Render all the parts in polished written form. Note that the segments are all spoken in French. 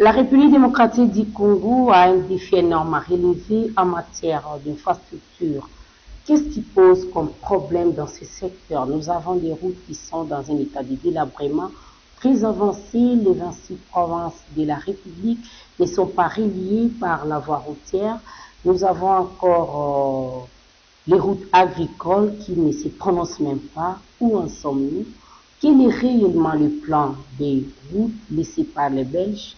La République démocratique du Congo a un défi énorme à relever en matière d'infrastructure. Qu'est-ce qui pose comme problème dans ce secteur? Nous avons des routes qui sont dans un état de délabrement très avancé. Les 26 provinces de la République ne sont pas reliées par la voie routière. Nous avons encore les routes agricoles qui ne se prononcent même pas. Où en sommes-nous? Quel est réellement le plan des routes laissées par les Belges?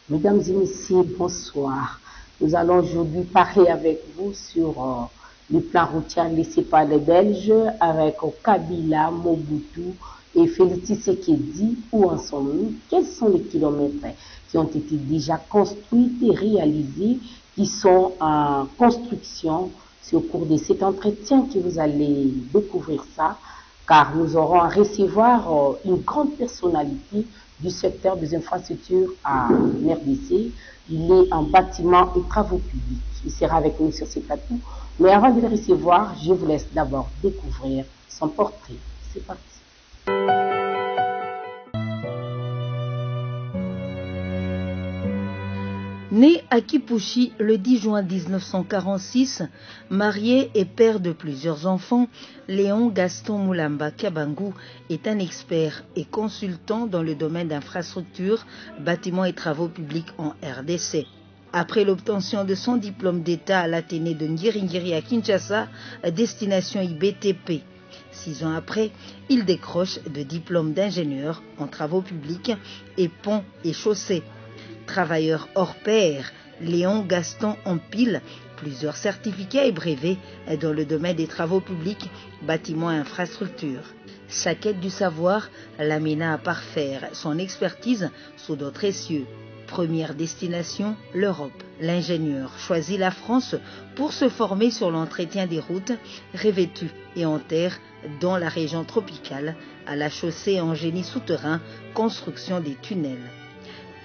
Mesdames et messieurs, bonsoir. Nous allons aujourd'hui parler avec vous sur le plan routier laissé par les Belges avec Kabila, Mobutu et Félix Tshisekedi. Où en sommes-nous? Quels sont les kilomètres qui ont été déjà construits et réalisés, qui sont en construction? C'est au cours de cet entretien que vous allez découvrir ça, car nous aurons à recevoir une grande personnalité du secteur des infrastructures à RDC. Il est en bâtiment et travaux publics. Il sera avec nous sur ce plateau. Mais avant de le recevoir, je vous laisse d'abord découvrir son portrait. C'est parti. Né à Kipushi le 10 juin 1946, marié et père de plusieurs enfants, Léon Gaston Mulamba Kabangu est un expert et consultant dans le domaine d'infrastructures, bâtiments et travaux publics en RDC. Après l'obtention de son diplôme d'État à l'Athénée de Ngiringiri à Kinshasa, destination IBTP, 6 ans après, il décroche de diplôme d'ingénieur en travaux publics et ponts et chaussées. Travailleur hors pair, Léon Gaston empile plusieurs certificats et brevets dans le domaine des travaux publics, bâtiments et infrastructures. Sa quête du savoir l'amena à parfaire son expertise sous d'autres cieux. Première destination, l'Europe. L'ingénieur choisit la France pour se former sur l'entretien des routes revêtues et en terre dans la région tropicale, à la chaussée en génie souterrain, construction des tunnels.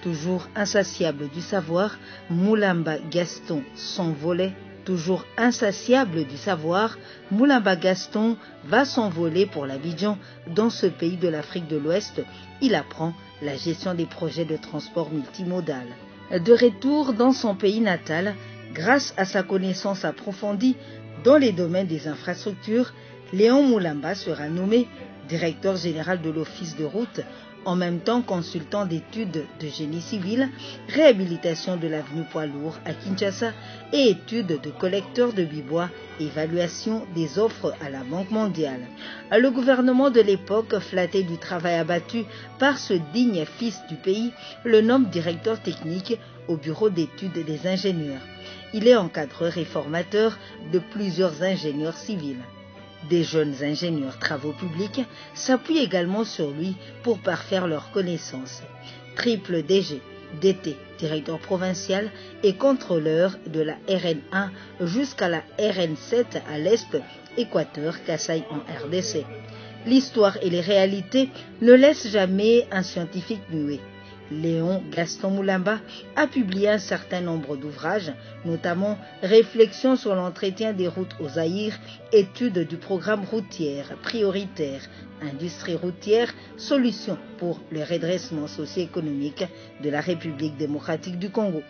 Toujours insatiable du savoir, Mulamba Gaston s'envolait. Toujours insatiable du savoir, Mulamba Gaston va s'envoler pour l'Abidjan. Dans ce pays de l'Afrique de l'Ouest, il apprend la gestion des projets de transport multimodal. De retour dans son pays natal, grâce à sa connaissance approfondie dans les domaines des infrastructures, Léon Mulamba sera nommé directeur général de l'Office de route, en même temps consultant d'études de génie civil, réhabilitation de l'avenue Poids-Lourd à Kinshasa et études de collecteurs de bibois, évaluation des offres à la Banque mondiale. Le gouvernement de l'époque, flatté du travail abattu par ce digne fils du pays, le nomme directeur technique au bureau d'études des ingénieurs. Il est encadreur et formateur de plusieurs ingénieurs civils. Des jeunes ingénieurs travaux publics s'appuient également sur lui pour parfaire leurs connaissances. Triple DG, DT, directeur provincial et contrôleur de la RN1 jusqu'à la RN7 à l'Est, Équateur, Kasaï en RDC. L'histoire et les réalités ne laissent jamais un scientifique muet. Léon Gaston Mulamba a publié un certain nombre d'ouvrages, notamment Réflexions sur l'entretien des routes au Zaïre, Études du programme routier prioritaire, Industrie routière, Solutions pour le redressement socio-économique de la République démocratique du Congo.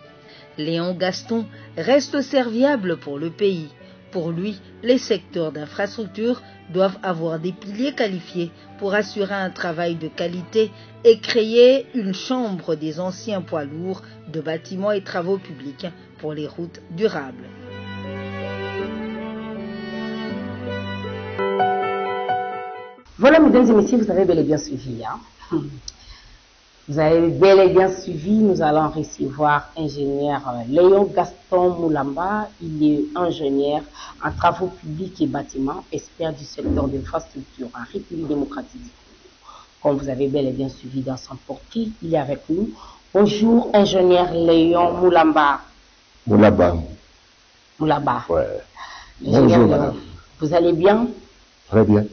Léon Gaston reste serviable pour le pays. Pour lui, les secteurs d'infrastructure doivent avoir des piliers qualifiés pour assurer un travail de qualité et créer une chambre des anciens poids lourds de bâtiments et travaux publics pour les routes durables. Voilà, mesdames et messieurs, vous avez bel et bien suivi. Vous avez bel et bien suivi, nous allons recevoir ingénieur Léon Gaston Mulamba. Il est ingénieur en travaux publics et bâtiments, expert du secteur d'infrastructure en République démocratique du Congo. Comme vous avez bel et bien suivi dans son portrait, il est avec nous. Bonjour, ingénieur Léon Mulamba. Mulamba. Ouais. Bonjour, madame. Vous allez bien? Très bien.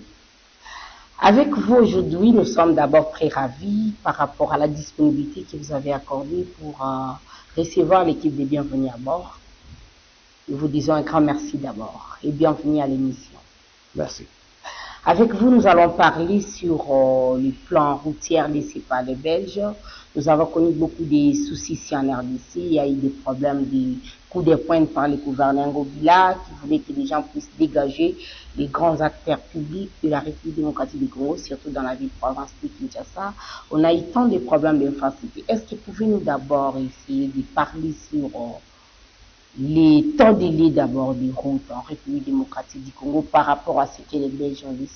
Avec vous aujourd'hui, nous sommes d'abord très ravis par rapport à la disponibilité que vous avez accordée pour recevoir l'équipe des Bienvenus à bord. Nous vous disons un grand merci d'abord et bienvenue à l'émission. Merci. Avec vous, nous allons parler sur le plan routier laissé par les Belges. Nous avons connu beaucoup de soucis ici en RDC. Il y a eu des problèmes de coups de poing par le gouverneur Ngobila qui voulait que les gens puissent dégager les grands acteurs publics de la République démocratique du Congo, surtout dans la ville-province de Kinshasa. On a eu tant de problèmes d'infrastructure. Est-ce que pouvez-nous d'abord essayer de parler sur les temps délais d'abord des routes en République démocratique du Congo par rapport à ce que les Belges ont dit?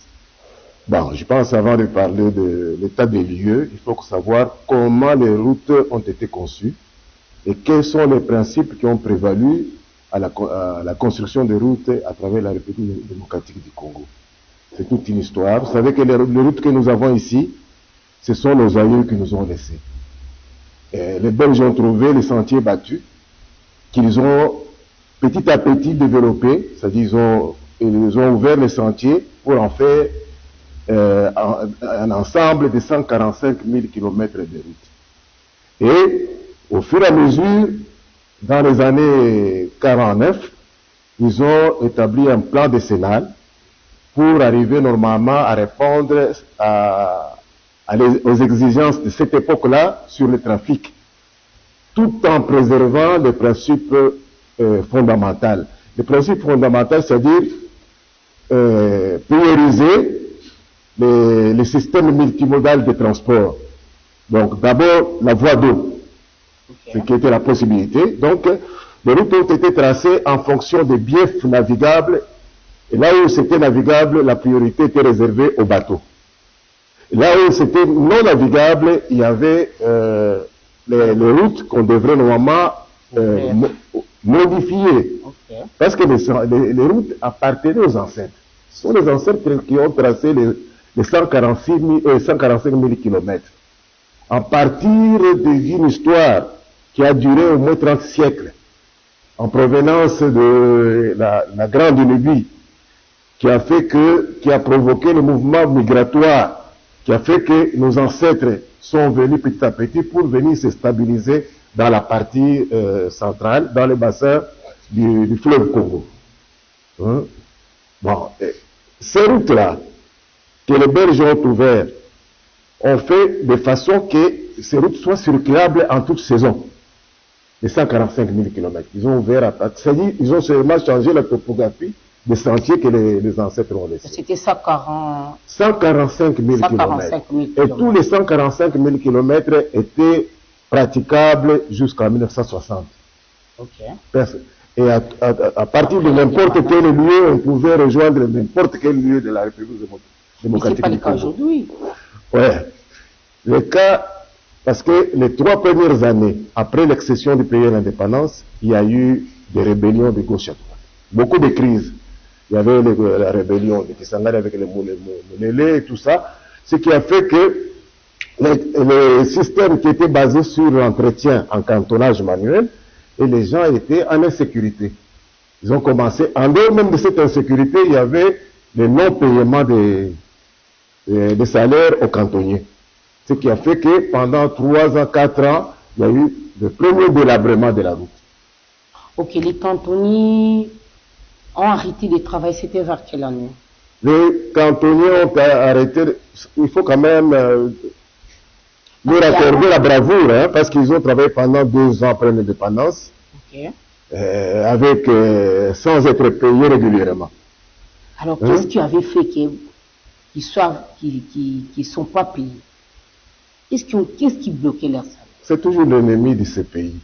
Bon, je pense avant de parler de l'état des lieux, il faut savoir comment les routes ont été conçues et quels sont les principes qui ont prévalu à la construction des routes à travers la République démocratique du Congo. C'est toute une histoire. Vous savez que les routes que nous avons ici, ce sont nos aïeux qui nous ont laissés. Les Belges ont trouvé les sentiers battus qu'ils ont petit à petit développés, c'est-à-dire ils ont ouvert les sentiers pour en faire un ensemble de 145 000 km de route. Et au fur et à mesure, dans les années 49, ils ont établi un plan décennal pour arriver normalement à répondre aux exigences de cette époque-là sur le trafic, tout en préservant les principes fondamentaux. Les principes fondamentaux, c'est-à-dire prioriser les systèmes multimodaux de transport. Donc d'abord la voie d'eau, ce qui était la possibilité. Donc les routes ont été tracées en fonction des biefs navigables, et là où c'était navigable, la priorité était réservée aux bateaux. Et là où c'était non navigable, il y avait les routes qu'on devrait normalement modifier. Parce que les routes appartenaient aux ancêtres. Ce sont les ancêtres qui ont tracé les 145 000 km. À partir d'une histoire qui a duré au moins 30 siècles, en provenance de la Grande Nubie, qui a provoqué le mouvement migratoire, qui a fait que nos ancêtres sont venus petit à petit pour venir se stabiliser dans la partie centrale, dans le bassin du fleuve Congo. Hein? Bon, ces routes-là, que les Belges ont ouvertes, ont fait de façon que ces routes soient circulables en toute saison. Les 145 000 km. Ils ont ouvert, c'est-à-dire, ils ont seulement changé la topographie des sentiers que les ancêtres ont laissés. C'était 145 000 km. Et tous les 145 000 km étaient praticables jusqu'en 1960. Et à partir de n'importe quel lieu, on pouvait rejoindre n'importe quel lieu de la République démocratique du Congo. Mais ce n'est pas le cas aujourd'hui. Ouais. Le cas, parce que les 3 premières années, après l'accession du pays à l'indépendance, il y a eu des rébellions de gauche à droite. Beaucoup de crises. Il y avait la rébellion de Kisangani avec les Moulélé et tout ça. Ce qui a fait que le système qui était basé sur l'entretien en cantonnage manuel, et les gens étaient en insécurité. Ils ont commencé, en dehors même de cette insécurité, il y avait le non-paiement des salaires aux cantonniers. Ce qui a fait que pendant 3 ans, 4 ans, il y a eu le premier délabrement de la route. Ok, les cantonniers ont arrêté de travailler, c'était vers quelle année? Les cantonniers ont arrêté, il faut quand même leur accorder la bravoure, hein, parce qu'ils ont travaillé pendant 2 ans après l'indépendance, sans être payés régulièrement. Alors, qu'est-ce qui avait fait qu'ils ne sont pas payés? Qu'est-ce qui bloquait leur salaire? C'est toujours l'ennemi de ce pays.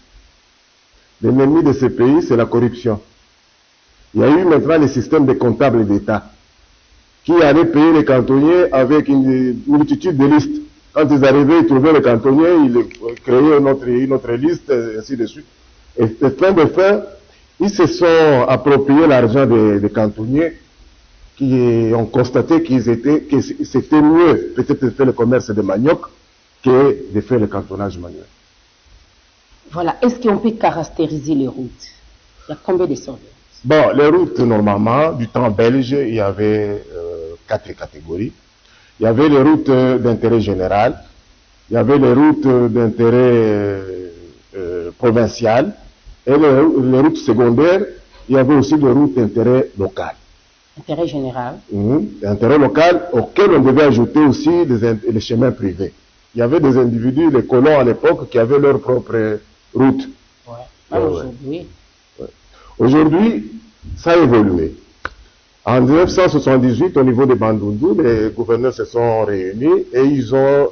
L'ennemi de ce pays, c'est la corruption. Il y a eu maintenant le système des comptables d'État qui allaient payer les cantonniers avec une multitude de listes. Quand ils arrivaient, ils trouvaient les cantonniers, ils créaient une autre liste, et ainsi de suite. Et fin de fin, ils se sont appropriés l'argent des cantonniers qui ont constaté que c'était mieux peut-être de faire le commerce de manioc que de faire le cantonnage manuel. Voilà. Est-ce qu'on peut caractériser les routes? Il y a combien de sortes? Bon, les routes, normalement, du temps belge, il y avait 4 catégories. Il y avait les routes d'intérêt général, il y avait les routes d'intérêt provincial, et les routes secondaires, il y avait aussi les routes d'intérêt local. Intérêt général. Intérêt local auquel on devait ajouter aussi les chemins privés. Il y avait des individus, les colons à l'époque, qui avaient leur propre route. Ouais. Même aujourd'hui. Ouais. Aujourd'hui, ça a évolué. En 1978, au niveau de Bandundu, les gouverneurs se sont réunis et ils ont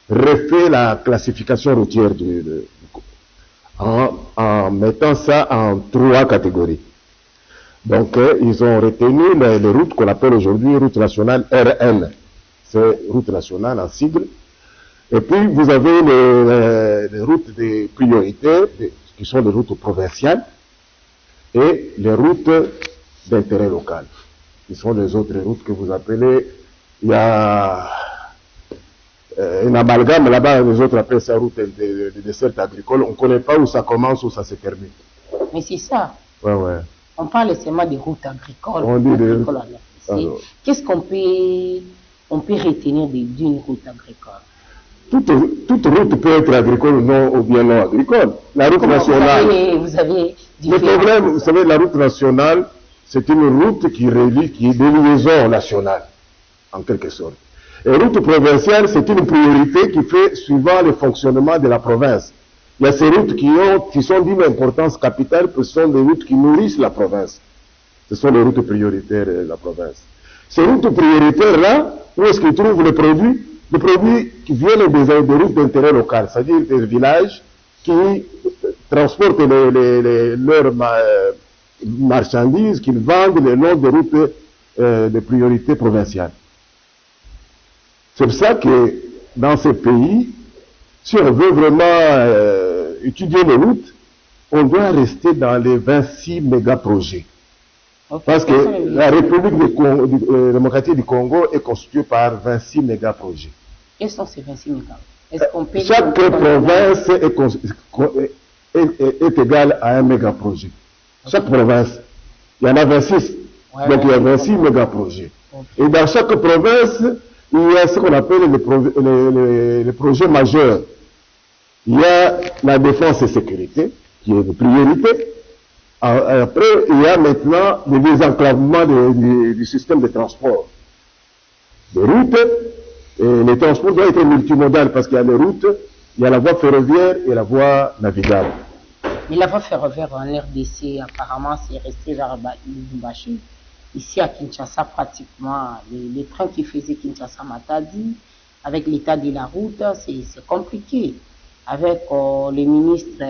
refait la classification routière en mettant ça en 3 catégories. Donc, ils ont retenu les routes qu'on appelle aujourd'hui route nationale RN. C'est route nationale en sigle. Et puis, vous avez les routes de priorité, qui sont les routes provinciales, et les routes d'intérêt local, qui sont les autres routes que vous appelez, il y a un amalgame là-bas, les autres appellent ça route de dessert agricole. On ne connaît pas où ça commence, où ça se termine. Mais c'est ça. Ouais, ouais. On parle seulement des routes agricoles. On dit des... Qu'est-ce qu'on peut retenir d'une route agricole? Toute route peut être agricole ou bien non agricole. La route nationale. Vous avez le problème, vous savez, la route nationale, c'est une route qui relie, qui est des liaisons nationales, en quelque sorte. Et route provinciale, c'est une priorité qui fait suivant le fonctionnement de la province. Il y a ces routes qui sont d'une importance capitale, parce que ce sont des routes qui nourrissent la province. Ce sont les routes prioritaires de la province. Ces routes prioritaires-là, où est-ce qu'ils trouvent les produits? Les produits qui viennent des routes d'intérêt local, c'est-à-dire des villages qui transportent leurs marchandises qu'ils vendent le long des routes de priorité provinciale. C'est pour ça que dans ces pays, si on veut vraiment étudier les routes, on doit rester dans les 26 mégaprojets. Okay. Parce que la République démocratique du Congo est constituée par 26 mégaprojets. Quels sont ces 26 mégas? Chaque province est égale à un mégaprojet. Okay. Chaque province, il y en a 26. Ouais, donc il y a 26 mégaprojets. Okay. Et dans chaque province, il y a ce qu'on appelle les projets majeurs. Il y a la défense et sécurité, qui est de priorité. Après, il y a maintenant le désenclavement du système de transport. Des routes, et les transports doivent être multimodaux parce qu'il y a les routes, il y a la voie ferroviaire et la voie navigable. Mais la voie ferroviaire en RDC, apparemment, c'est resté vers Lubumbashi. Ici à Kinshasa, pratiquement, les trains qui faisaient Kinshasa-Matadi, avec l'état de la route, c'est compliqué. Avec le ministre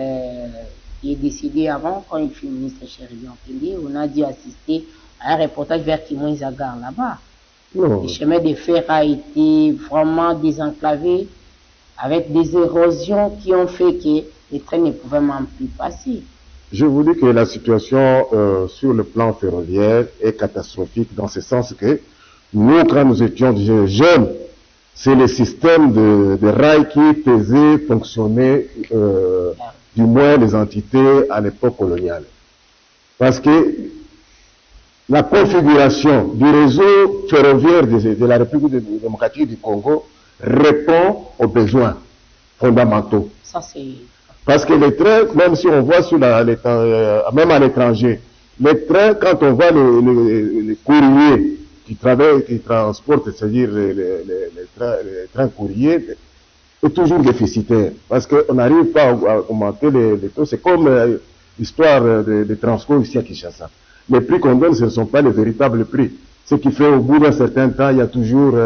qui est décédé avant, quand il fut ministre Chéribian Pelé, on a dû assister à un reportage vers Kimouinzagar là-bas. Le chemin de fer a été vraiment désenclavé avec des érosions qui ont fait que les trains ne pouvaient même plus passer. Je vous dis que la situation sur le plan ferroviaire est catastrophique dans ce sens que nous, quand nous étions jeunes, c'est le système de rails qui faisait fonctionner du moins les entités à l'époque coloniale. Parce que la configuration du réseau ferroviaire de la République démocratique du Congo répond aux besoins fondamentaux. Ça, c'est... Parce que les trains, même si on voit sur même à l'étranger, les trains, quand on voit les courriers qui transportent, c'est-à-dire les trains courriers, est toujours déficitaire. Parce qu'on n'arrive pas à augmenter les taux. C'est comme l'histoire des transports ici à Kinshasa. Les prix qu'on donne, ce ne sont pas les véritables prix. Ce qui fait au bout d'un certain temps, il y a toujours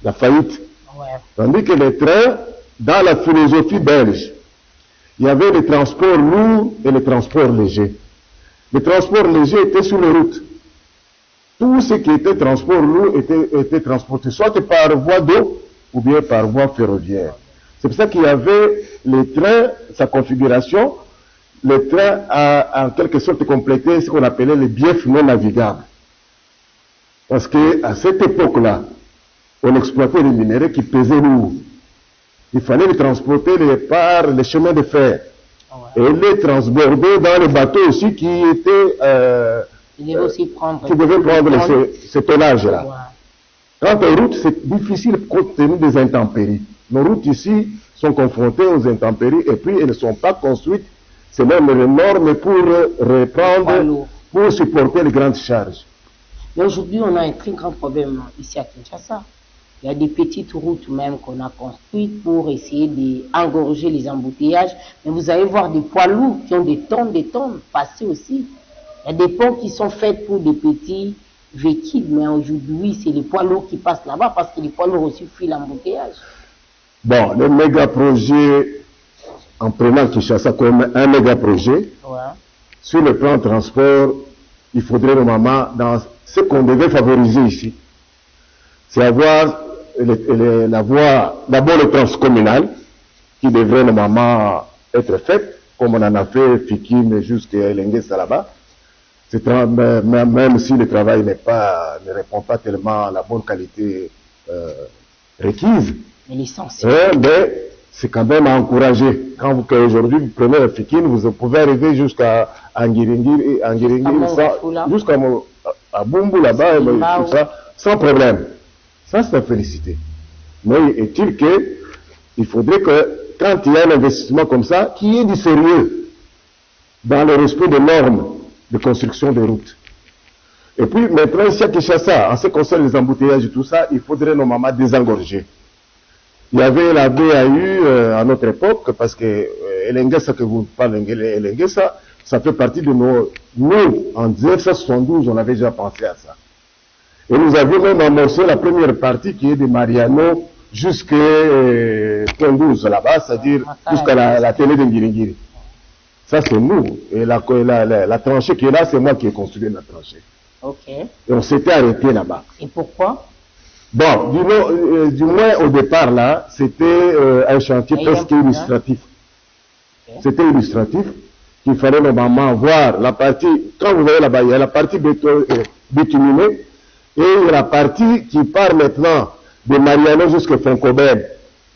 la faillite. Ouais. Tandis que les trains, dans la philosophie belge, il y avait les transports lourds et les transports légers. Les transports légers étaient sur les routes. Tout ce qui était transport lourd était transporté soit par voie d'eau ou bien par voie ferroviaire. C'est pour ça qu'il y avait les trains, sa configuration, le train a en quelque sorte complété ce qu'on appelait les biefs non navigables. Parce qu'à cette époque-là, on exploitait les minéraux qui pesaient lourd. Il fallait les transporter par les chemins de fer. Et les transborder dans les bateaux aussi qui étaient... qui devaient prendre ce tonnage-là. Quant aux routes, c'est difficile compte tenu des intempéries. Nos routes ici sont confrontées aux intempéries et puis elles ne sont pas construites, c'est même les normes pour reprendre, pour supporter les grandes charges. Mais aujourd'hui, on a un très grand problème ici à Kinshasa. Il y a des petites routes même qu'on a construites pour essayer d'engorger les embouteillages. Mais vous allez voir des poids lourds qui ont des tonnes passées aussi. Il y a des ponts qui sont faits pour des petits véhicules, mais aujourd'hui, c'est les poids lourds qui passent là-bas parce que les poids lourds aussi fuient l'embouteillage. Bon, le méga projet, en prenant Kinshasa comme un méga projet, sur le plan transport, il faudrait normalement, dans ce qu'on devait favoriser ici, c'est avoir la voie, d'abord le transcommunal, qui devrait normalement être faite, comme on en a fait Fikine jusqu'à Elengesa là-bas. Même si le travail ne répond pas tellement à la bonne qualité requise. Mais l'essentiel. Mais c'est quand même à encourager. Quand aujourd'hui vous prenez Fikine, vous pouvez arriver jusqu'à Angiringiri, jusqu'à Bumbu là-bas, tout ça, sans problème. Ça, c'est à féliciter. Mais est-il qu'il faudrait que, quand il y a un investissement comme ça, qu'il y ait du sérieux dans le respect des normes de construction des routes. Et puis, maintenant, ici à Kinshasa, en ce qui concerne les embouteillages et tout ça, il faudrait normalement désengorger. Il y avait la BAU à notre époque, parce que Elengesa, que vous parlez, Elengesa, ça fait partie de nous, en 1972, on avait déjà pensé à ça. Et nous avions même amorcé la première partie qui est de Mariano jusqu'à Tondouze là-bas, c'est-à-dire jusqu'à la télé de Ngiringiri. Ça, c'est nous. Et la tranchée qui est là, c'est moi qui ai construit la tranchée. Ok. Et on s'était arrêté là-bas. Et pourquoi? Bon, du moins au départ là, c'était un chantier presque illustratif. Okay. C'était illustratif, qu'il fallait normalement voir la partie, quand vous voyez là-bas, il y a la partie bituminée, et la partie qui part maintenant de Mariano jusqu'à Foncobel.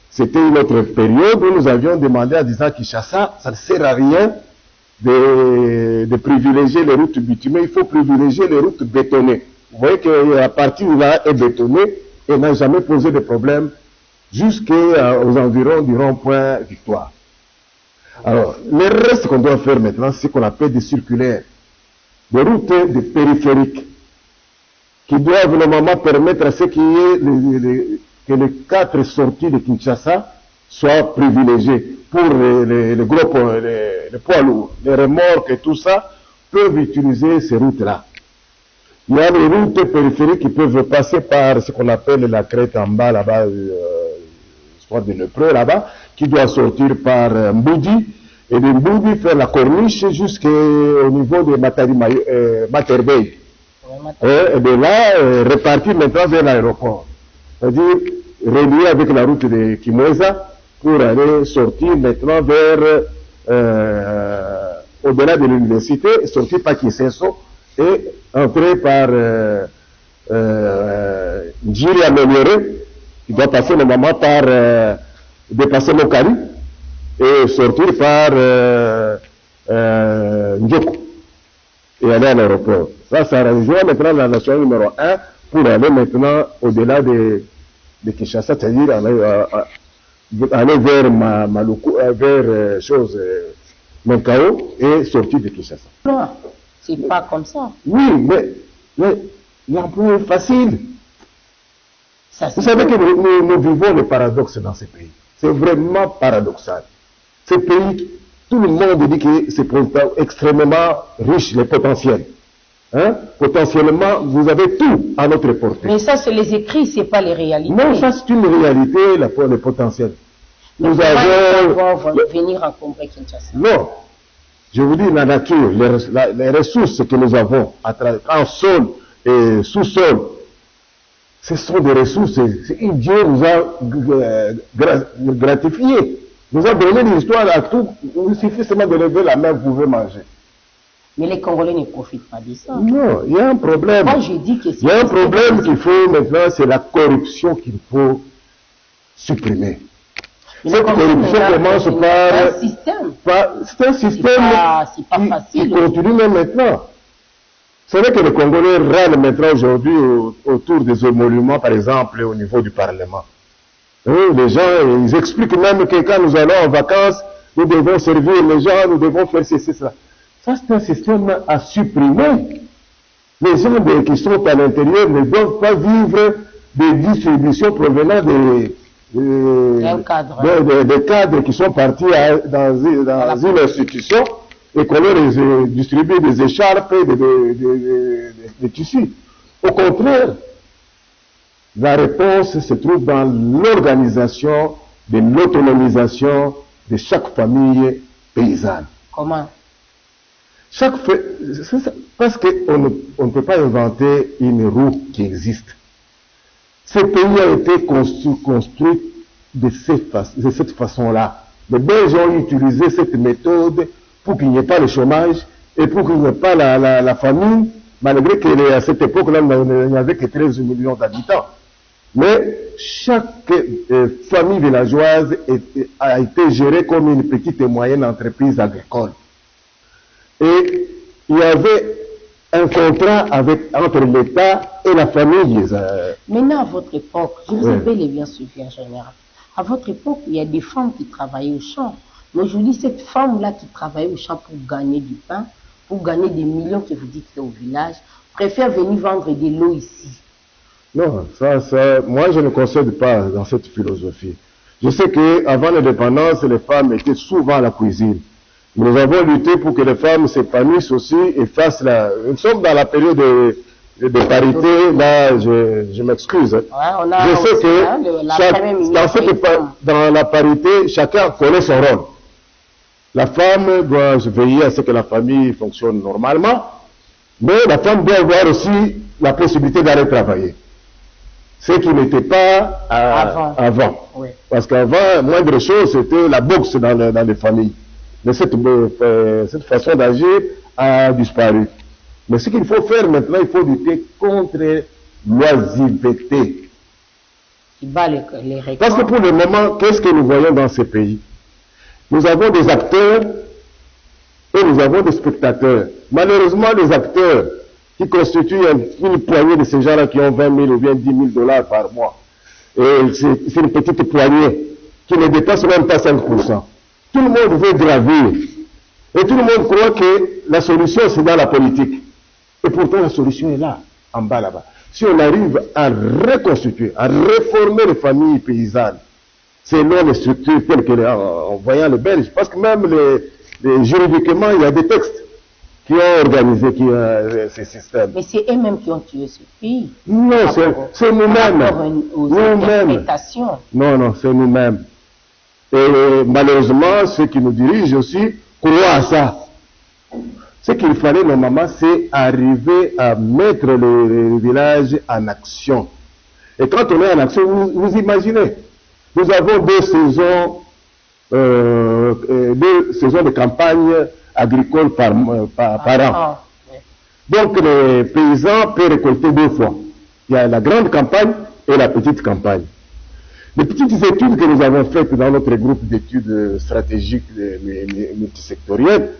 C'était une autre période où nous avions demandé à disant Kinshasa, ça ne sert à rien de privilégier les routes bitumées, il faut privilégier les routes bétonnées. Vous voyez que la partie là est bétonnée et n'a jamais posé de problème jusqu'aux environs du rond-point Victoire. Alors, le reste qu'on doit faire maintenant, c'est ce qu'on appelle des circulaires, des routes des périphériques, qui doivent normalement permettre à ce qu'il y ait que les 4 sorties de Kinshasa soient privilégiées pour les gros poids, les poids lourds, les remorques et tout ça, peuvent utiliser ces routes-là. Il y a des routes périphériques qui peuvent passer par ce qu'on appelle la crête en bas, là-bas, histoire de Lepreux, là-bas, qui doit sortir par Mboudi, et de Mboudi faire la corniche jusqu'au niveau de Materbeil. Et de là, repartir maintenant vers l'aéroport. C'est-à-dire, relier avec la route de Kimweza pour aller sortir maintenant vers, au-delà de l'université, sortir par Kinseso et entrer par Njiri amélioré, qui doit passer normalement par dépasser Mokari et sortir par Ndjoko et aller à l'aéroport. Ça rejoint maintenant la nation numéro 1 pour aller maintenant au-delà de Kinshasa, c'est-à-dire aller vers Maluku, vers Menkao et sortir de Kinshasa. Non, c'est pas comme ça. Oui, mais l'emploi est facile. Ça, vous savez que nous vivons le paradoxe dans ce pays. C'est vraiment paradoxal. Ce pays, tout le monde dit que c'est extrêmement riche, les potentiels. Hein? Potentiellement, vous avez tout à notre portée. Mais ça, c'est les écrits, c'est pas les réalités. Non, ça c'est une réalité, le potentiel. Mais nous avons venir encombrer Kinshasa. Non. Je vous dis, la nature, les ressources que nous avons en sol et sous-sol, ce sont des ressources. Dieu nous a gratifiés. Nous a donné l'histoire à tout. Il suffit seulement de lever la main, vous pouvez manger. Mais les Congolais ne profitent pas de ça. Non, il y a un problème. Moi, je dis que il y a un problème qu'il faut maintenant, c'est la corruption qu'il faut supprimer. Cette corruption commence par... C'est un système. C'est un système qui continue même maintenant. C'est vrai que les Congolais râlent maintenant aujourd'hui autour des émoluments, par exemple, au niveau du Parlement. Les gens, ils expliquent même que quand nous allons en vacances, nous devons servir les gens, nous devons faire ceci, cela. Ça, c'est un système à supprimer. Les gens qui sont à l'intérieur ne doivent pas vivre des distributions provenant des cadres qui sont partis dans une institution et qu'on leur distribue des écharpes et des tissus. Au contraire, la réponse se trouve dans l'organisation de l'autonomisation de chaque famille paysanne. Comment? Parce qu'on ne peut pas inventer une roue qui existe. Ce pays a été construit de cette façon-là. Les Belges ont utilisé cette méthode pour qu'il n'y ait pas le chômage et pour qu'il n'y ait pas la famine, malgré qu'à cette époque-là, il n'y avait que 13 millions d'habitants. Mais chaque famille villageoise a été gérée comme une petite et moyenne entreprise agricole. Et il y avait un contrat entre l'État et la famille. Maintenant, à votre époque, je vous ai bel et bien suivi en général. À votre époque, il y a des femmes qui travaillaient au champ. Mais aujourd'hui, cette femme-là qui travaille au champ pour gagner du pain, pour gagner des millions que vous dites au village, préfère venir vendre de l'eau ici. Non, moi je ne concède pas dans cette philosophie. Je sais qu'avant l'indépendance, les femmes étaient souvent à la cuisine. Nous avons lutté pour que les femmes s'épanouissent aussi et fassent Nous sommes dans la période de parité, là je m'excuse. Ouais, je sais que dans la parité, chacun connaît son rôle. La femme doit veiller à ce que la famille fonctionne normalement, mais la femme doit avoir aussi la possibilité d'aller travailler. Ce qui n'était pas avant. Oui. Parce qu'avant, moindre chose, c'était la bourse dans les familles. Mais cette façon d'agir a disparu. Mais ce qu'il faut faire maintenant, il faut lutter contre l'oisiveté. Qui bat les récoltes. Parce que pour le moment, qu'est-ce que nous voyons dans ces pays? Nous avons des acteurs et nous avons des spectateurs. Malheureusement, les acteurs qui constituent une poignée de ces gens-là qui ont 20 000 ou bien 10 000 dollars par mois. Et c'est une petite poignée qui ne dépasse même pas 5%. Tout le monde veut gravir. Et tout le monde croit que la solution, c'est dans la politique. Et pourtant, la solution est là, en bas là-bas. Si on arrive à reconstituer, à réformer les familles paysannes, selon les structures telles que en voyant les Belges, parce que même juridiquement, il y a des textes qui ont organisé ces systèmes. Mais c'est eux-mêmes qui ont tué ce pays. Non, c'est nous-mêmes. Nous-mêmes. Non, c'est nous-mêmes. Et malheureusement, ceux qui nous dirigent aussi croient à ça. Ce qu'il fallait normalement, c'est arriver à mettre le village en action. Et quand on est en action, vous imaginez, nous avons deux saisons de campagne agricole par an. Donc les paysans peuvent récolter 2 fois. Il y a la grande campagne et la petite campagne. Les petites études que nous avons faites dans notre groupe d'études stratégiques multisectorielles,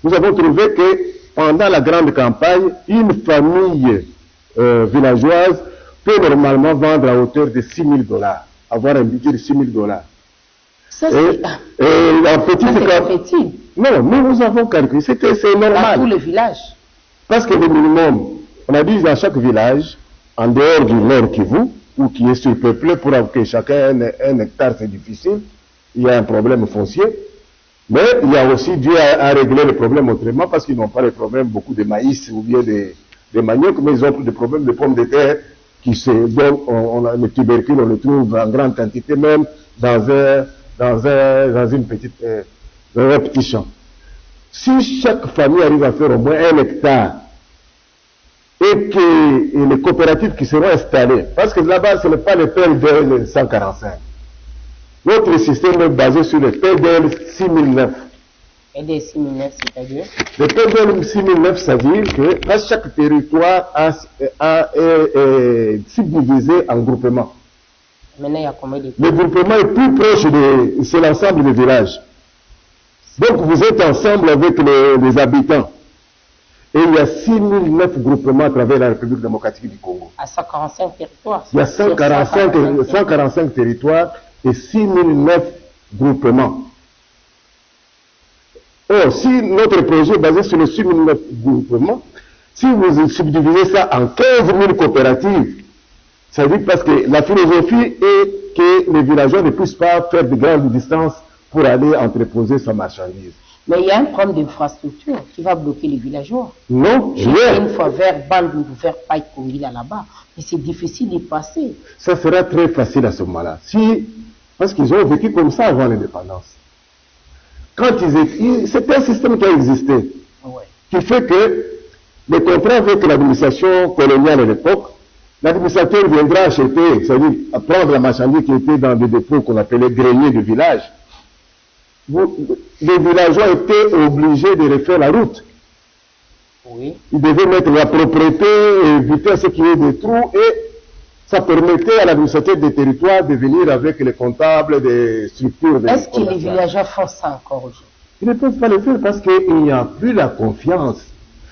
nous avons trouvé que pendant la grande campagne, une famille villageoise peut normalement vendre à hauteur de 6 000 $, avoir un budget de 6 000 $. Ça, c'est la petite campagne. Non, nous avons calculé, c'est normal. Dans tous les villages. Parce que le minimum, on a dit dans chaque village, en dehors du Nord Kivu, ou qui est surpeuplé pour que chacun ait un hectare, c'est difficile, il y a un problème foncier. Mais il y a aussi Dieu à régler le problème autrement parce qu'ils n'ont pas les problèmes beaucoup de maïs ou bien de manioc, mais ils ont des problèmes de pommes de terre qui le tubercule, on le trouve en grande quantité même dans un petit champ. Si chaque famille arrive à faire au moins 1 hectare et que les coopératives qui seront installées, parce que là-bas ce n'est pas le PLDL 145. Notre système est basé sur le PDL 6009. PDL 6009, c'est-à-dire? Le PDL 6009, c'est-à-dire que chaque territoire est subdivisé en groupements. Maintenant, il y a combien de... Le groupement est plus proche c'est l'ensemble des villages. Donc vous êtes ensemble avec les habitants. Et il y a 6009 groupements à travers la République démocratique du Congo. À 145 territoires. Il y a 145 territoires et 6009 groupements. Or, si notre projet est basé sur les 6009 groupements, Si vous subdivisez ça en 15 000 coopératives, ça veut dire parce que la philosophie est que les villageois ne puissent pas faire de grandes distances pour aller entreposer sa marchandise. Mais il y a un problème d'infrastructure qui va bloquer les villageois. Non, J'ai fait une fois vers Bandou, vers Paï Kongila là-bas, et c'est difficile d'y passer. Ça sera très facile à ce moment-là. Parce qu'ils ont vécu comme ça avant l'indépendance. C'était un système qui a existé, qui fait que les contrats avec l'administration coloniale à l'époque, l'administrateur viendra acheter, c'est-à-dire prendre la marchandise qui était dans des dépôts qu'on appelait greniers de village. Les villageois étaient obligés de refaire la route. Oui. Ils devaient mettre la propreté, éviter ce qui est des trous, et ça permettait à l'administrateur des territoires de venir avec les comptables des structures. Est-ce que les villageois font ça encore aujourd'hui? Ils ne peuvent pas le faire parce qu'il n'y a plus la confiance.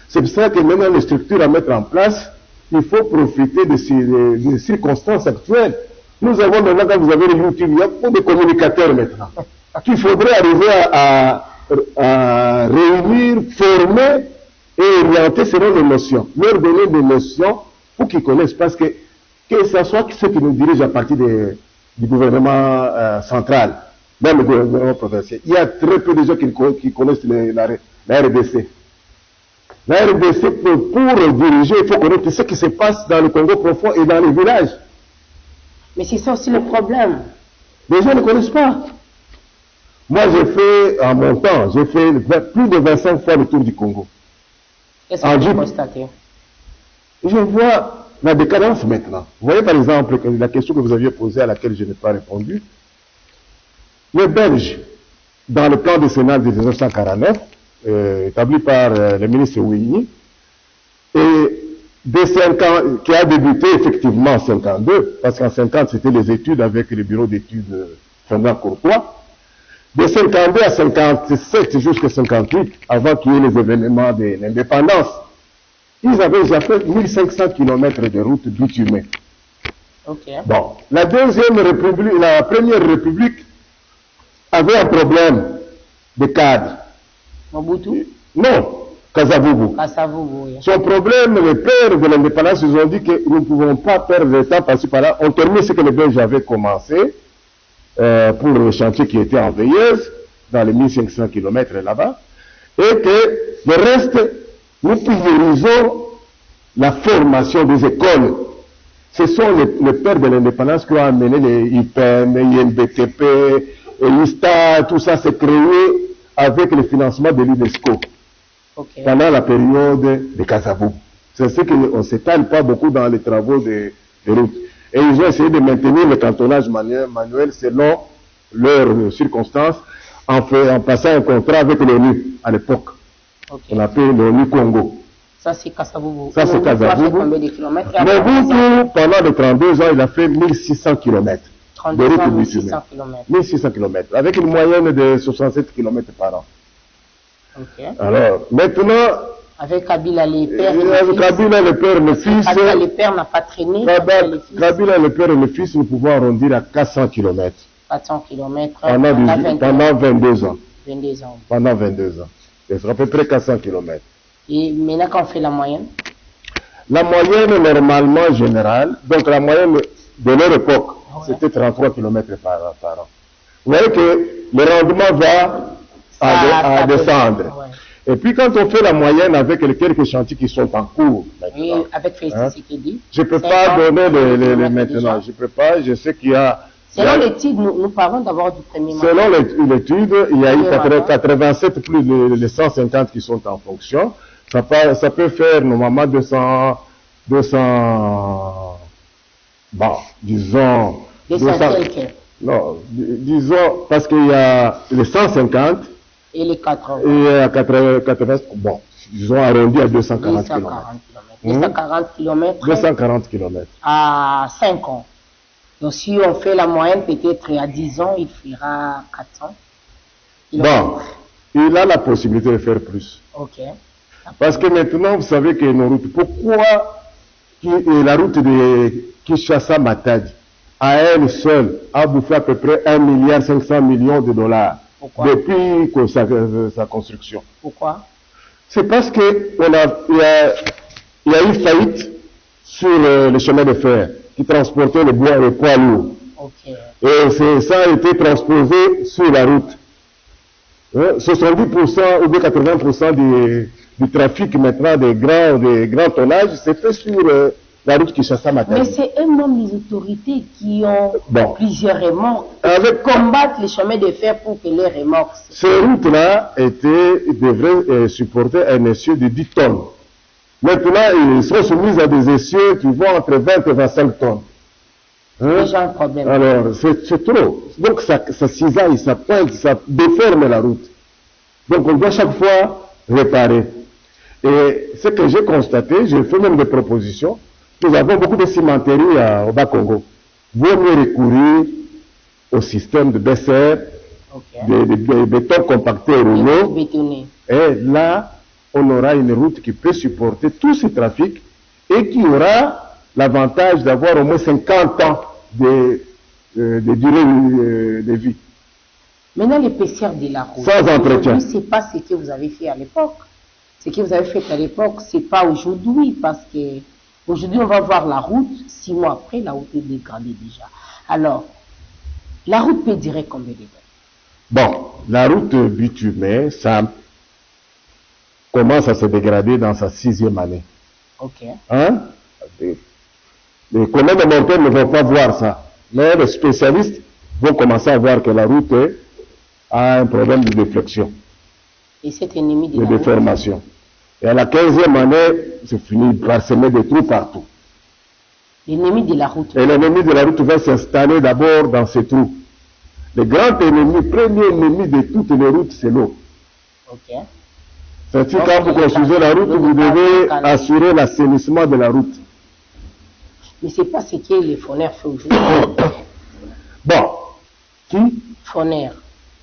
C'est pour ça que maintenant les structures à mettre en place, il faut profiter des circonstances actuelles. Nous avons maintenant, quand vous avez les YouTube, il y a beaucoup de communicateurs maintenant. Qu'il faudrait arriver à réunir, former et orienter selon les notions. Leur donner des notions pour qu'ils connaissent. Parce que ce soit ceux qui nous dirigent à partir du gouvernement central, même le gouvernement provincial, il y a très peu de gens qui connaissent la RDC. La RDC, pour diriger, il faut connaître ce qui se passe dans le Congo profond et dans les villages. Mais c'est ça aussi le problème. Les gens ne connaissent pas. Moi, j'ai fait, en mon temps, j'ai fait plus de 25 fois le tour du Congo. Qu'est-ce que vous constatez? Je vois la décadence maintenant. Vous voyez par exemple la question que vous aviez posée à laquelle je n'ai pas répondu. Les Belges, dans le plan décennal de 1949, établi par le ministre Ouini, et des 5 ans, qui a débuté effectivement en 52, parce qu'en 50 c'était les études avec le bureau d'études Fernand Courtois, de 52 à 57 jusqu'à 58, avant qu'il y ait les événements de l'indépendance, ils avaient déjà fait 1500 km de route bitumée. Okay. Bon, la première république avait un problème de cadre. Mobutu? Non, Kasavubu. Oui. Son problème, les pères de l'indépendance, ils ont dit que nous ne pouvons pas perdre le temps par-ci par-là. On termine ce que les Belges avaient commencé pour le chantier qui était en veilleuse, dans les 1500 km là-bas, et que le reste, nous priorisons la formation des écoles. Ce sont les pères de l'indépendance qui ont amené les IPM, INBTP, et l'ISTA, tout ça s'est créé avec le financement de l'UNESCO pendant la période de Kasavubu. C'est ce qu'on ne s'étale pas beaucoup dans les travaux de route. Et ils ont essayé de maintenir le cantonnage manuel selon leurs circonstances en passant un contrat avec l'ONU à l'époque. On appelait l'ONU Congo. Ça c'est Kasavubu. Ça c'est Kasavubu. Mobutu, pendant les 32 ans, il a fait 1600 km. 1600 km. 1600 km, avec une moyenne de 67 km par an. Alors, maintenant... Avec Kabila les pères Kabila le père et le fils... Kabila le père n'a pas traîné. Kabila le père et le fils, nous pouvons arrondir à 400 km. 400 km pendant 22 ans. 22 ans. Pendant 22 ans. C'est à peu près 400 km. Et maintenant, quand on fait la moyenne? La moyenne, normalement, générale, donc la moyenne de leur époque, c'était 33 km par an. Vous voyez que le rendement va à descendre. Et puis quand on fait la moyenne avec les quelques chantiers qui sont en cours, oui, avec Félix je ne peux pas donner les maintenant. Je ne peux pas, je sais qu'il y a... Selon l'étude, nous parlons d'abord du premier mandat. Selon l'étude, il y a eu 87 plus les 150 qui sont en fonction. Ça peut faire normalement 200 bon, disons... 200 quelques. Non, disons, parce qu'il y a les 150... Et les 80. Et 80, bon, disons arrondi à 240 km. 240 km. 240 km. À 5 ans. Donc si on fait la moyenne, peut-être à 10 ans, il fera 400 km. Bon, il a la possibilité de faire plus. Ok. Parce que maintenant, vous savez que nos routes, pourquoi la route de Kinshasa-Matadi, à elle seule, a bouffé à peu près 1,5 milliard de dollars. Pourquoi? Depuis sa construction. Pourquoi? C'est parce que il y a eu faillite sur le chemin de fer qui transportait le bois et les poids lourds. Ok. Et ça a été transposé sur la route. 70% ou bien 80% du trafic maintenant des grands tonnages, c'est fait sur la route Kinshasa-Matadi. Mais c'est eux-mêmes les autorités qui ont plusieurs remorques, combattent les chemins de fer pour que les remorques... Ces routes-là devraient supporter un essieu de 10 tonnes. Maintenant, ils sont soumis à des essieux qui vont entre 20 et 25 tonnes. C'est déjà un problème. Alors, c'est trop. Donc, ça cisaille, ça pointe, ça déforme la route. Donc, on doit chaque fois réparer. Et ce que j'ai constaté, j'ai fait même des propositions. Nous avons beaucoup de cimenteries au Bas-Congo. Vaut mieux recourir au système de BCR, de béton compacté rouleau. Et là, on aura une route qui peut supporter tout ce trafic et qui aura l'avantage d'avoir au moins 50 ans de durée de vie. Maintenant, l'épaisseur de la route. Sans entretien. Ce n'est pas ce que vous avez fait à l'époque. Ce que vous avez fait à l'époque, ce n'est pas aujourd'hui, parce que aujourd'hui, on va voir la route. 6 mois après, la route est dégradée déjà. Alors, la route peut durer combien de temps? Bon, la route bitumée, ça commence à se dégrader dans sa 6e année. Ok. Hein? Les collègues de montagne ne vont pas voir ça. Mais les spécialistes vont commencer à voir que la route a un problème de déflexion. Et cet ennemi de la déformation. Route. Et à la 15e année, c'est fini par semer des trous partout. L'ennemi de la route. Et l'ennemi de la route va s'installer d'abord dans ces trous. Le grand ennemi, premier ennemi de toutes les routes, c'est l'eau. Ok. C'est-à-dire quand vous construisez la route, vous devez assurer l'assainissement de la route. Mais ce n'est pas ce que les Foner font aujourd'hui. Bon. Qui? Foner.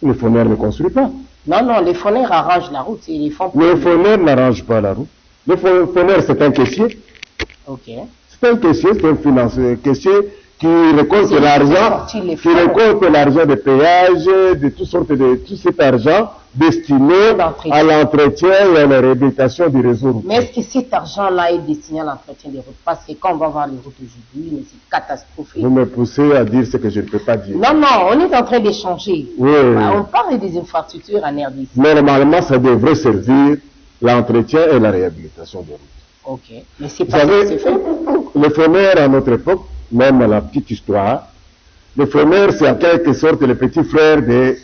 Les Foner ne construisent pas. Non, non, les Foner arrangent la route. Les Foner n'arrangent pas la route. Le Foner, c'est un caissier. Ok. C'est un caissier, c'est un financier. Caissier qui récolte l'argent des péages, de toutes sortes de tout cet argent destiné à l'entretien et à la réhabilitation du réseau routier. Mais est-ce que cet argent-là est destiné à l'entretien des routes? Parce que quand on va voir les routes aujourd'hui, mais c'est catastrophique. Vous me poussez à dire ce que je ne peux pas dire. Non, non, on est en train d'échanger. Oui. On parle des infrastructures en RDC. Normalement, ça devrait servir l'entretien et la réhabilitation des routes. Ok, mais c'est pas ce que c'est fait. Le Foner, à notre époque, même à la petite histoire, le Foner, c'est en quelque sorte le petit frère de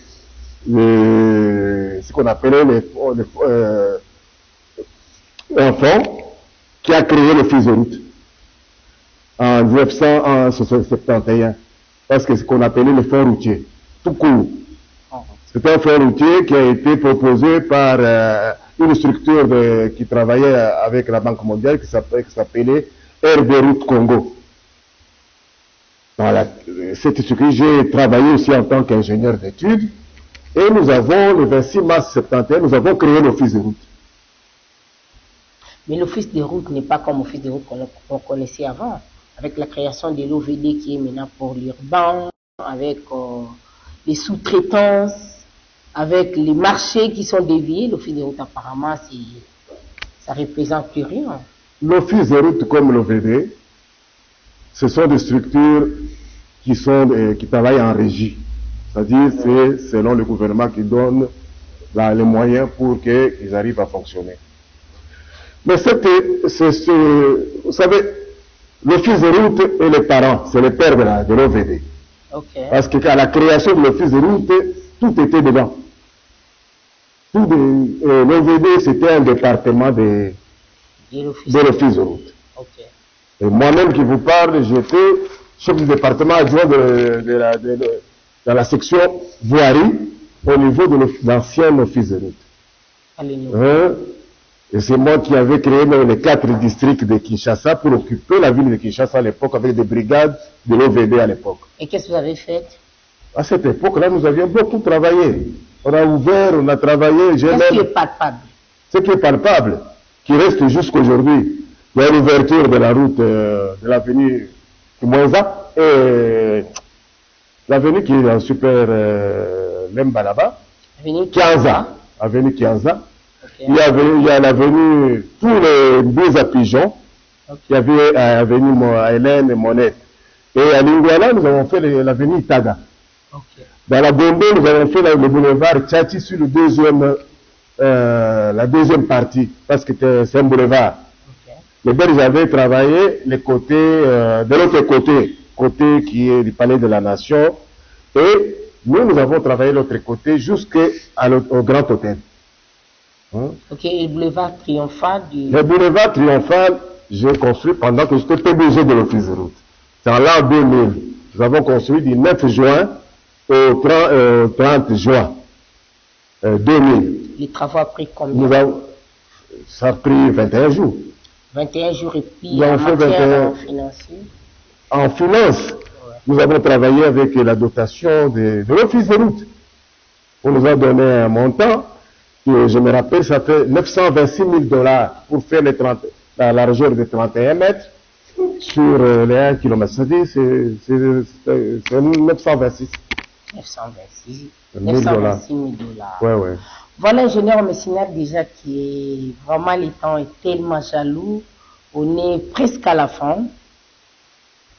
ce qu'on appelait un fonds qui a créé le fils de route en 1971, parce que c'est ce qu'on appelait le fonds routier, tout court. C'est un fonds routier qui a été proposé par une structure qui travaillait avec la Banque mondiale qui s'appelait RD Route Congo. Dans cette structure, j'ai travaillé aussi en tant qu'ingénieur d'études. Et nous avons, le 26 mars 71, nous avons créé l'office de route. Mais l'office de route n'est pas comme l'office de route qu'on connaissait avant, avec la création de l'OVD qui est maintenant pour l'urbain, avec les sous-traitances, avec les marchés qui sont déviés. L'office de route, apparemment, ça ne représente plus rien. L'office de route comme l'OVD, ce sont des structures qui travaillent en régie. C'est-à-dire, c'est selon le gouvernement qui donne les moyens pour qu'ils arrivent à fonctionner. Mais vous savez, l'office de route et les parents, c'est le père de l'OVD. Okay. Parce qu'à la création de l'office de route, tout était dedans. L'OVD, c'était un département de l'office de route. Okay. Et moi-même qui vous parle, j'étais chef du département adjoint dans la section voirie au niveau de l'ancien office de route. Et c'est moi qui avais créé les 4 districts de Kinshasa pour occuper la ville de Kinshasa à l'époque avec des brigades de l'OVD à l'époque. Et qu'est-ce que vous avez fait? À cette époque-là, nous avions beaucoup travaillé. On a ouvert, on a travaillé. Qu'est-ce qui est palpable? Ce qui est palpable, qui reste jusqu'aujourd'hui. Il y a l'ouverture de la route de l'avenue Kimwenza et l'avenue qui est en super Lemba là-bas. Avenue Kianza. Okay. Il y a l'avenue, tous les beaux à pigeons Ok. Il y avait l'avenue Hélène et Monette. Et à Lingouala, nous avons fait l'avenue Itaga. Ok. Dans la Gombe, nous avons fait le boulevard Tchati sur la deuxième partie, parce que c'est un boulevard. Ok. Les Belges avaient travaillé les côtés, de l'autre côté qui est du Palais de la Nation, et nous avons travaillé l'autre côté jusqu'au Grand Hôtel. Hein? Ok, et le boulevard triomphal du... Le boulevard triomphal, j'ai construit pendant que j'étais PDG de l'Office de route. C'est en l'an 2000. Nous avons construit du 9 juin au 30 juin 2000. Les travaux ont pris combien? Ça a pris 21 jours. 21 jours et puis Nous en avons fait matière 21. financière. En finance, nous avons travaillé avec la dotation de l'Office de route. On nous a donné un montant, que je me rappelle, ça fait 926 000 $ pour faire la largeur de 31 mètres sur les 1 km. C'est-à-dire, c'est 926 926 000 $. 000 $. Ouais, ouais. Voilà, ingénieur Messinat déjà qui est vraiment, le temps est tellement jaloux. On est presque à la fin.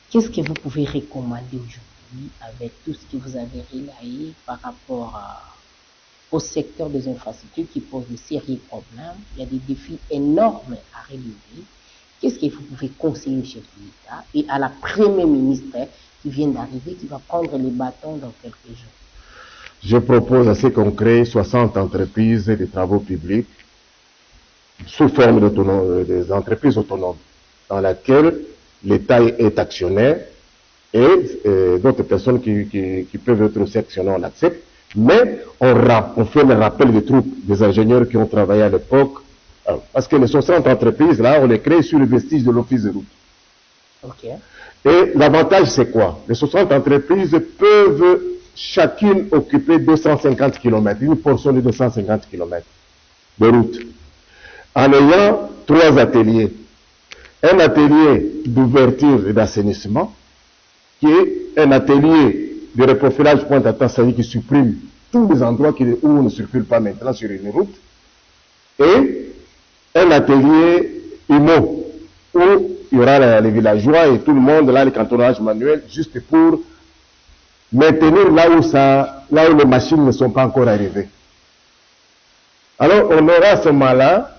Qu'est-ce que vous pouvez recommander aujourd'hui avec tout ce que vous avez relayé par rapport au secteur des infrastructures qui pose de sérieux problèmes? Il y a des défis énormes à relever. Qu'est-ce que vous pouvez conseiller au chef de l'État et à la première ministre qui vient d'arriver, qui va prendre les bâtons dans quelques jours? Je propose à ce qu'on crée 60 entreprises de travaux publics sous forme des entreprises autonomes dans lesquelles l'État est actionnaire et d'autres personnes qui peuvent être aussi actionnaires, on l'accepte, mais on fait le rappel des troupes, des ingénieurs qui ont travaillé à l'époque, parce que les 60 entreprises, là, on les crée sur le vestige de l'Office de route. Ok. Et l'avantage, c'est quoi? Les 60 entreprises peuvent chacune occuper 250 km, une portion de 250 km de route, en ayant 3 ateliers. Un atelier d'ouverture et d'assainissement, qui est un atelier de reprofilage pointe à tasse, c'est-à-dire qui supprime tous les endroits où on ne circule pas maintenant sur une route, et un atelier IMO, où il y aura les villageois et tout le monde, là, les cantonnages manuels, juste pour maintenir là où les machines ne sont pas encore arrivées. Alors, on aura à ce moment-là,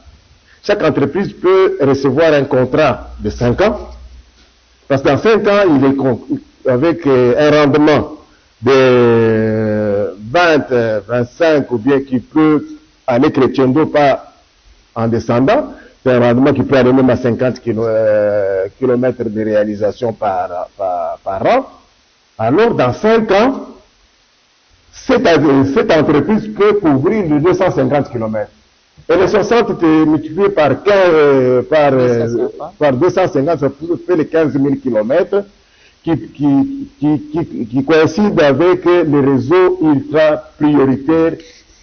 chaque entreprise peut recevoir un contrat de 5 ans, parce qu'en 5 ans, il est avec un rendement de 20, 25, ou bien qui peut aller crescendo pas en descendant, c'est un rendement qui peut aller même à 50 km de réalisation par an. Alors, dans 5 ans, cette entreprise peut couvrir les 250 km. Et les 60 multipliés par 250, ça fait les 15 000 km qui coïncident avec les réseaux ultra prioritaires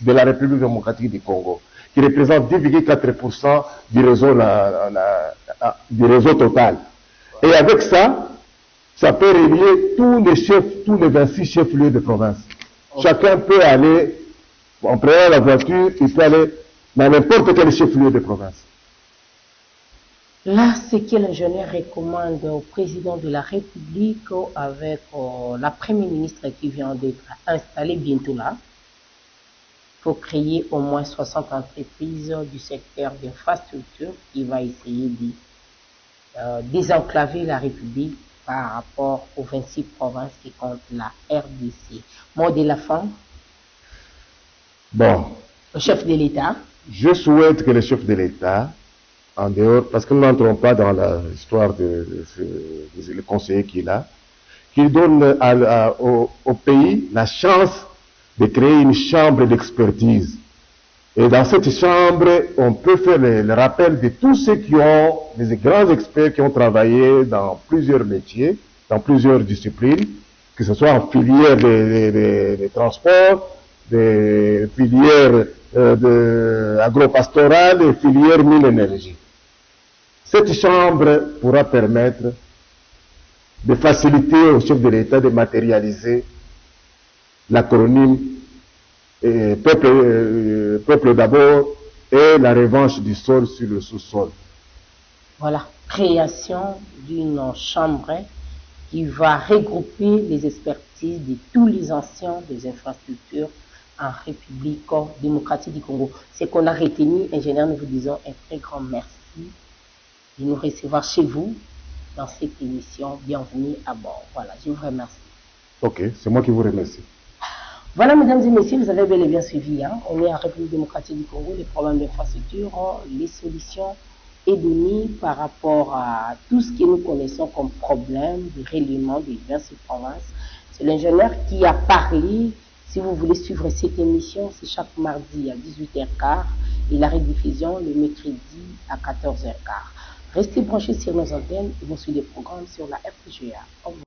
de la République démocratique du Congo, qui représentent 10,4% du réseau total. Et avec ça, ça peut relier tous les 26 chefs-lieux de province. Okay. Chacun peut aller, en prenant la voiture, il peut aller dans n'importe quel chef-lieu de province. Là, ce que l'ingénieur recommande au président de la République avec la première ministre qui vient d'être installée bientôt là, pour créer au moins 60 entreprises du secteur d'infrastructure qui va essayer de désenclaver la République par rapport aux 26 provinces qui comptent la RDC. Mot de la fin. Bon. Le chef de l'État. Je souhaite que le chef de l'État, en dehors, parce que nous n'entrons pas dans l'histoire le conseiller qu'il a, qu'il donne au pays la chance de créer une chambre d'expertise. Et dans cette chambre, on peut faire le rappel de tous ceux les grands experts qui ont travaillé dans plusieurs métiers, dans plusieurs disciplines, que ce soit en filière de transport, des filières agropastorales et filières mine-énergie. Cette chambre pourra permettre de faciliter au chef de l'État de matérialiser l'acronyme peuple d'abord et la revanche du sol sur le sous-sol. voilà, création d'une chambre qui va regrouper les expertises de tous les anciens des infrastructures en République démocratique du Congo. Ce qu'on a retenu, ingénieur, nous vous disons un très grand merci de nous recevoir chez vous dans cette émission. Bienvenue à bord. Voilà, je vous remercie. Ok, c'est moi qui vous remercie. Voilà, mesdames et messieurs, vous avez bel et bien suivi. On est en République démocratique du Congo, les problèmes d'infrastructure, les solutions est donné par rapport à tout ce que nous connaissons comme problème de reliement des diverses provinces. C'est l'ingénieur qui a parlé. Si vous voulez suivre cette émission, c'est chaque mardi à 18h15 et la rediffusion le mercredi à 14h15. Restez branchés sur nos antennes et vous suivez des programmes sur la FGA. Au revoir.